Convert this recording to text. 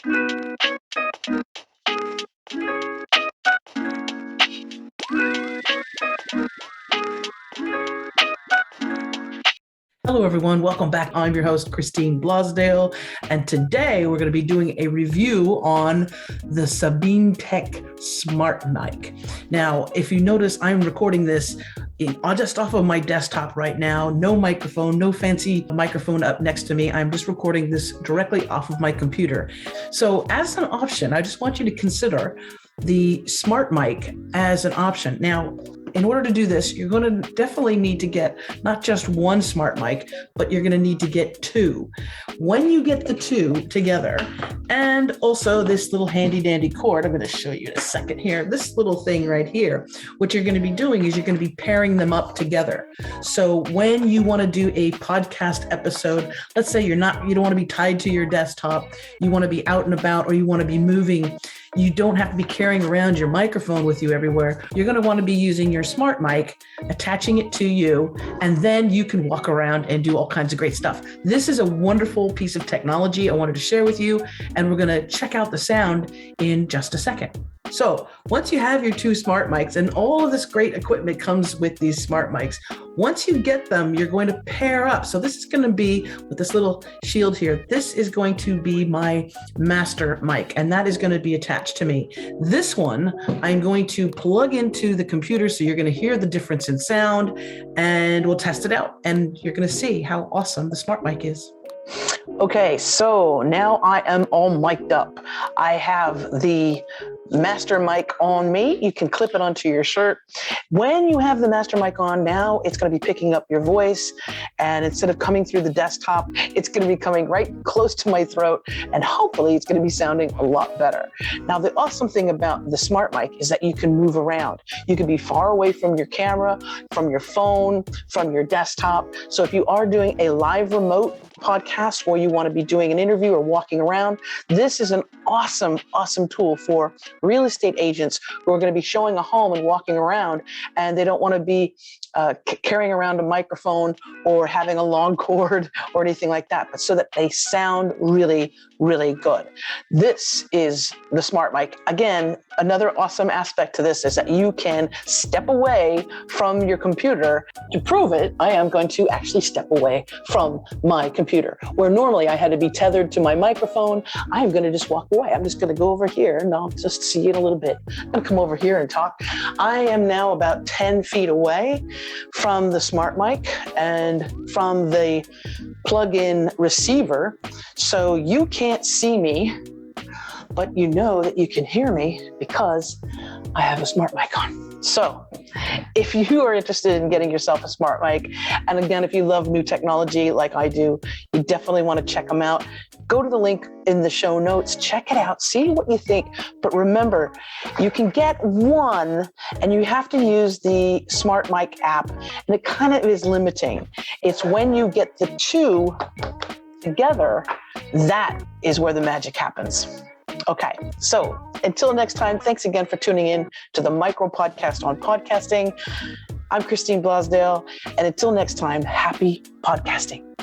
Hello, everyone. Welcome back. I'm your host, Christine Blasdale, and today we're going to be doing a review on the Sabinetek SmartMike. Now, if you notice, I'm recording this just off of my desktop right now. No microphone, no fancy microphone up next to me. I'm just recording this directly off of my computer. So as an option, I just want you to consider the SmartMike as an option. Now, in order to do this, you're going to definitely need to get not just one SmartMike, but you're going to need to get two. When you get the two together, and also this little handy dandy cord, I'm going to show you in a second here, this little thing right here, what you're going to be doing is you're going to be pairing them up together. So when you want to do a podcast episode, let's say you don't want to be tied to your desktop, you want to be out and about, or you want to be moving, you don't have to be carrying around your microphone with you everywhere. You're going to want to be using your SmartMike, attaching it to you, and then you can walk around and do all kinds of great stuff. This is a wonderful piece of technology I wanted to share with you, and we're going to check out the sound in just a second. So once you have your two SmartMikes, and all of this great equipment comes with these SmartMikes, once you get them, you're going to pair up. So this is going to be with this little shield here. This is going to be my master mic, and that is going to be attached to me. This one, I'm going to plug into the computer, so you're going to hear the difference in sound, and we'll test it out, and you're going to see how awesome the SmartMike is. Okay, so now I am all mic'd up. I have the master mic on me. You can clip it onto your shirt. When you have the master mic on, now it's going to be picking up your voice, and instead of coming through the desktop, it's going to be coming right close to my throat, and hopefully it's going to be sounding a lot better. Now, the awesome thing about the SmartMike is that you can move around. You can be far away from your camera, from your phone, from your desktop. So if you are doing a live remote podcast, or you want to be doing an interview or walking around, this is an awesome tool for real estate agents who are going to be showing a home and walking around, and they don't want to be carrying around a microphone or having a long cord or anything like that, but so that they sound really good. This is the SmartMike. Again, another awesome aspect to this is that you can step away from your computer. To prove it, I am going to actually step away from my computer. Where normally I had to be tethered to my microphone, I am going to just walk away. I'm just going to go over here, and I'll just see you in a little bit. I'm going to come over here and talk. I am now about 10 feet away from the SmartMike and from the plug-in receiver, so you can't see me, but you know that you can hear me because I have a SmartMike on. So if you are interested in getting yourself a SmartMike, and again, if you love new technology like I do, you definitely want to check them out. Go to the link in the show notes, check it out, see what you think. But remember, you can get one, and you have to use the SmartMike app, and it kind of is limiting. It's when you get the two together, that is where the magic happens. Okay, so until next time, thanks again for tuning in to the Micro Podcast on Podcasting. I'm Christine Blasdale, and until next time, happy podcasting.